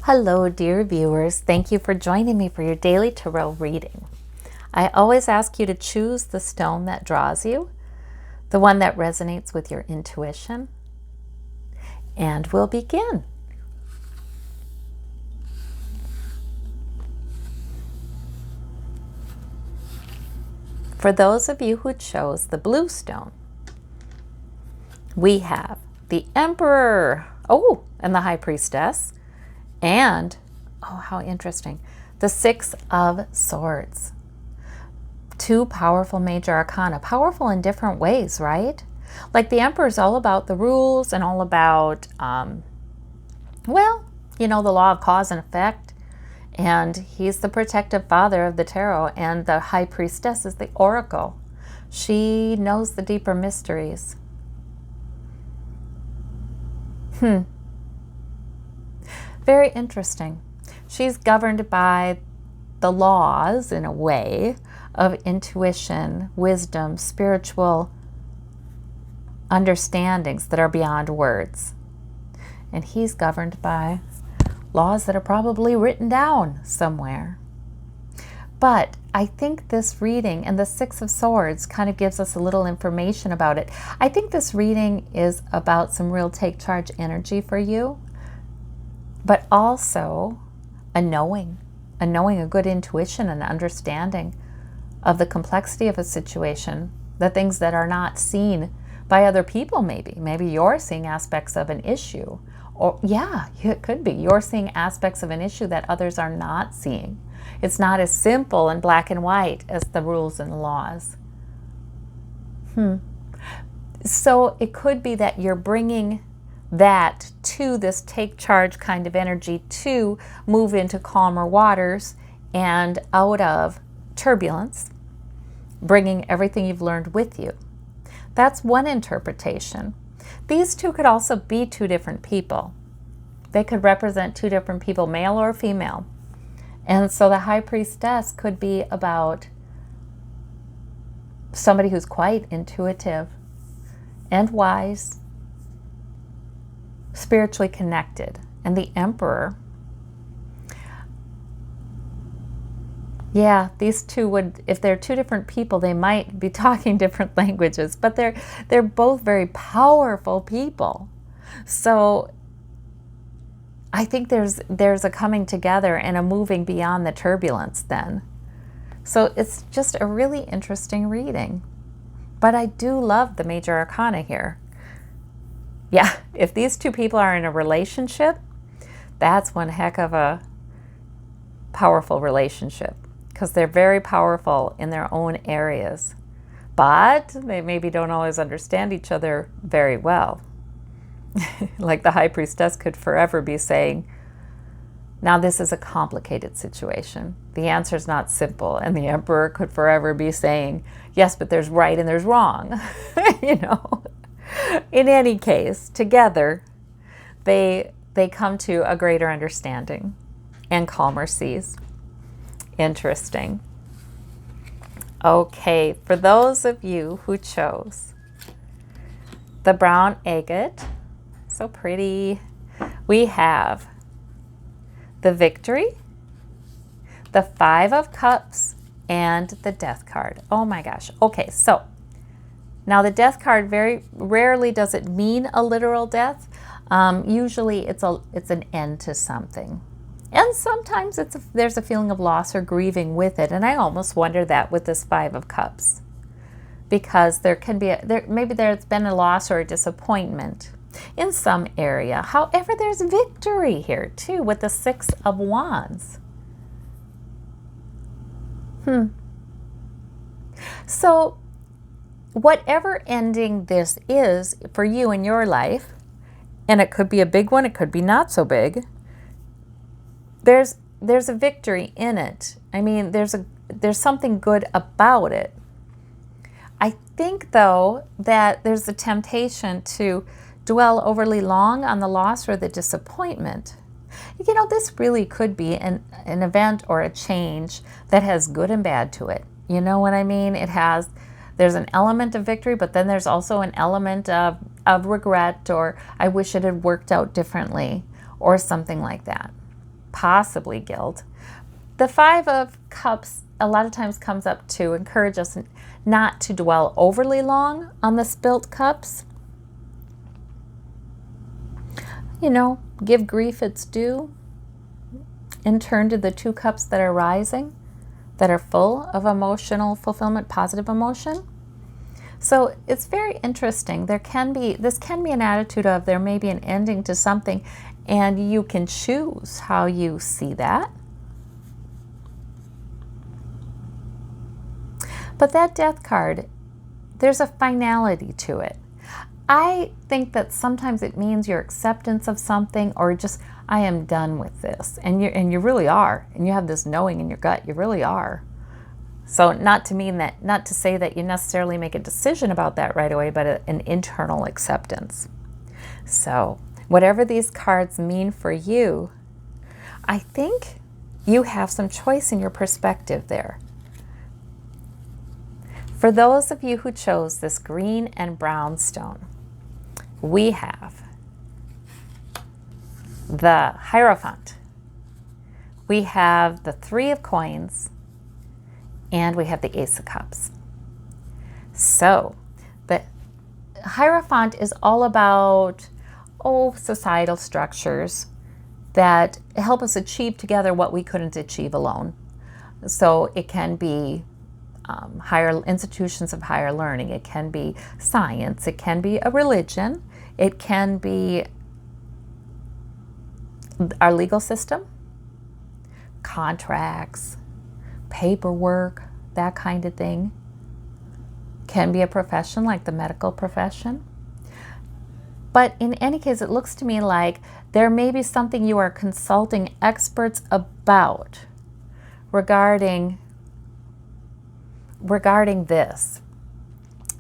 Hello, dear viewers. Thank you for joining me for your daily tarot reading. I always ask you to choose the stone that draws you, the one that resonates with your intuition, and we'll begin. For those of you who chose the blue stone, we have the Emperor, and the High Priestess, and, how interesting, the Six of Swords. Two powerful major arcana, powerful in different ways, right? Like the Emperor is all about the rules and all about, the law of cause and effect. And he's the protective father of the tarot, and the High Priestess is the oracle. She knows the deeper mysteries. Very interesting. She's governed by the laws, in a way, of intuition, wisdom, spiritual understandings that are beyond words. And he's governed by laws that are probably written down somewhere. But I think this reading and the Six of Swords kind of gives us a little information about it. I think this reading is about some real take charge energy for you, but also a knowing, a good intuition and understanding of the complexity of a situation, the things that are not seen by other people. Maybe you're seeing aspects of an issue, or it could be you're seeing aspects of an issue that others are not seeing. It's not as simple and black and white as the rules and the laws. So it could be that you're bringing that to this take charge kind of energy to move into calmer waters and out of turbulence, bringing everything you've learned with you. That's one interpretation. These two could also be two different people. They could represent two different people, male or female. And so the High Priestess could be about somebody who's quite intuitive and wise, spiritually connected. And the Emperor, these two would, if they're two different people, they might be talking different languages, but they're both very powerful people. So I think there's a coming together and a moving beyond the turbulence then. So it's just a really interesting reading. But I do love the major arcana here. If these two people are in a relationship, that's one heck of a powerful relationship, because they're very powerful in their own areas. But they maybe don't always understand each other very well. Like the High Priestess could forever be saying, now this is a complicated situation. The answer is not simple. And the Emperor could forever be saying, yes, but there's right and there's wrong. In any case, together, they come to a greater understanding and calmer seas. Interesting. Okay, for those of you who chose the brown agate, so pretty, we have the Victory, the Five of Cups, and the Death card. Oh my gosh. Okay, so now the Death card, very rarely does it mean a literal death. Usually it's an end to something. And sometimes there's a feeling of loss or grieving with it. And I almost wonder that with this Five of Cups, because there can be maybe there's been a loss or a disappointment in some area. However, there's victory here too with the Six of Wands. So whatever ending this is for you in your life, and it could be a big one, it could be not so big, there's a victory in it. I mean, there's something good about it. I think, though, that there's a temptation to dwell overly long on the loss or the disappointment. This really could be an event or a change that has good and bad to it. You know what I mean? There's an element of victory, but then there's also an element of regret, or I wish it had worked out differently, or something like that. possibly guilt. The Five of Cups a lot of times comes up to encourage us not to dwell overly long on the spilt cups. Give grief its due and turn to the 2 cups that are rising, that are full of emotional fulfillment, positive emotion. So it's very interesting. This can be an attitude of there may be an ending to something, and you can choose how you see that. But that Death card, there's a finality to it. I think that sometimes it means your acceptance of something, or just, I am done with this. And you really are. And you have this knowing in your gut, you really are. So not to say that you necessarily make a decision about that right away, but an internal acceptance. So whatever these cards mean for you, I think you have some choice in your perspective there. For those of you who chose this green and brown stone, we have the Hierophant, we have the 3 of Coins, and we have the Ace of Cups. So the Hierophant is all about societal structures that help us achieve together what we couldn't achieve alone. So it can be higher institutions of higher learning, it can be science, it can be a religion, it can be our legal system, contracts, paperwork, that kind of thing. Can be a profession like the medical profession. But in any case, it looks to me like there may be something you are consulting experts about regarding this.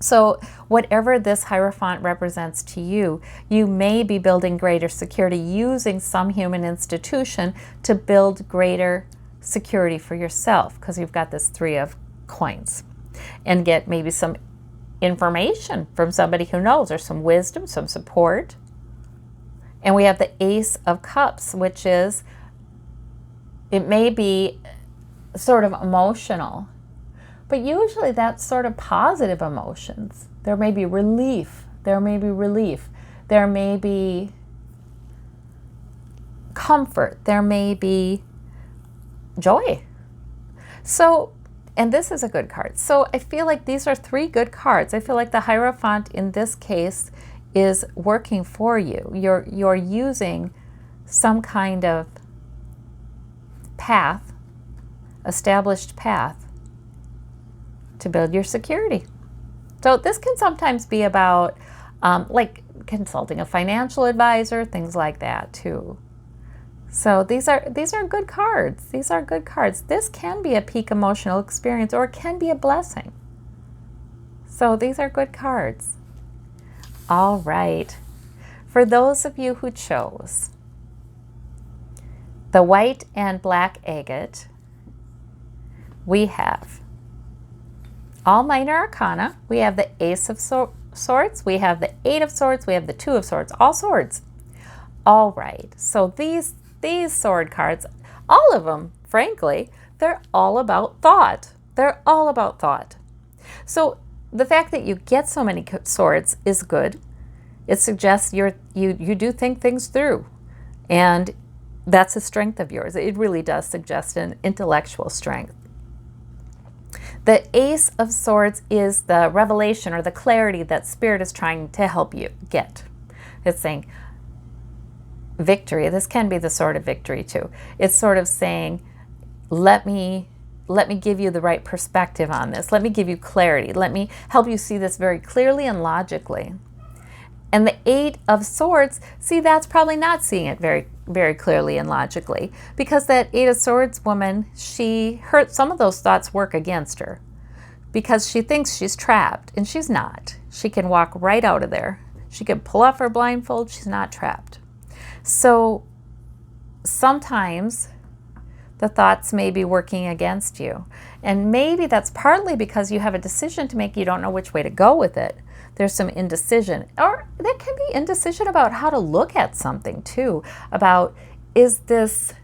So whatever this Hierophant represents to you, you may be building greater security using some human institution to build greater security for yourself, because you've got this 3 of Coins, and get maybe some information from somebody who knows, or some wisdom, some support. And we have the Ace of Cups, which is, it may be sort of emotional, but usually that's sort of positive emotions. There may be relief. There may be comfort. There may be joy. So, and this is a good card. So I feel like these are 3 good cards. I feel like the Hierophant in this case is working for you. You're using some kind of path, established path, to build your security. So this can sometimes be about like consulting a financial advisor, things like that too. So these are good cards. These are good cards. This can be a peak emotional experience, or it can be a blessing. So these are good cards. All right. For those of you who chose the white and black agate, we have all minor arcana. We have the Ace of Swords, we have the 8 of Swords, we have the 2 of Swords, all swords. All right, so these sword cards, all of them, frankly, they're all about thought. They're all about thought. So the fact that you get so many swords is good. It suggests you do think things through, and that's a strength of yours. It really does suggest an intellectual strength. The Ace of Swords is the revelation or the clarity that Spirit is trying to help you get. It's saying victory. This can be the sword of victory too. It's sort of saying, let me give you the right perspective on this. Let me give you clarity. Let me help you see this very clearly and logically. And the 8 of Swords, see, that's probably not seeing it very, very clearly and logically, because that 8 of Swords woman, some of those thoughts work against her because she thinks she's trapped, and she's not. She can walk right out of there. She can pull off her blindfold. She's not trapped. So sometimes the thoughts may be working against you, and maybe that's partly because you have a decision to make. You don't know which way to go with it. There's some indecision, or there can be indecision about how to look at something too, about, is this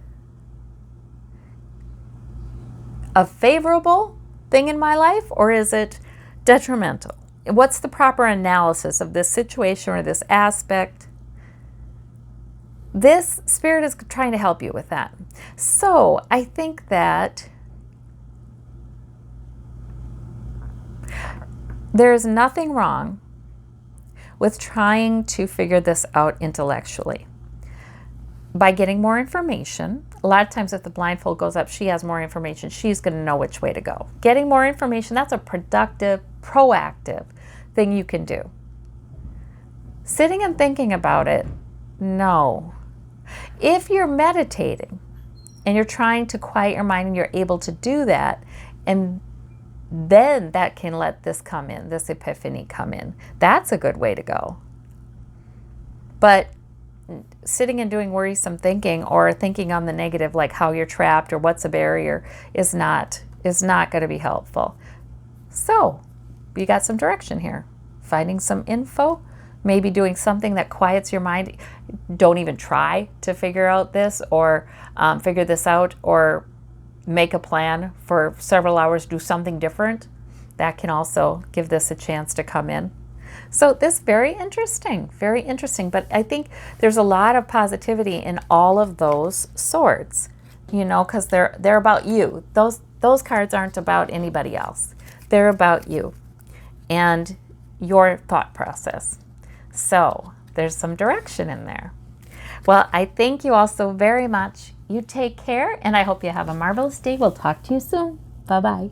a favorable thing in my life, or is it detrimental? What's the proper analysis of this situation or this aspect? This spirit is trying to help you with that. So I think that there's nothing wrong with trying to figure this out intellectually. By getting more information, a lot of times if the blindfold goes up, she has more information. She's going to know which way to go. Getting more information, that's a productive, proactive thing you can do. Sitting and thinking about it, no. If you're meditating and you're trying to quiet your mind and you're able to do that, and then that can let this come in, this epiphany come in. That's a good way to go. But sitting and doing worrisome thinking or thinking on the negative, like how you're trapped or what's a barrier, is not going to be helpful. So you got some direction here. Finding some info, maybe doing something that quiets your mind. Don't even try to figure out this or figure this out, or make a plan for several hours, do something different. That can also give this a chance to come in. So this very interesting, but I think there's a lot of positivity in all of those swords, because they're about you. Those cards aren't about anybody else. They're about you and your thought process. So there's some direction in there. Well, I thank you all so very much. You take care, and I hope you have a marvelous day. We'll talk to you soon. Bye-bye.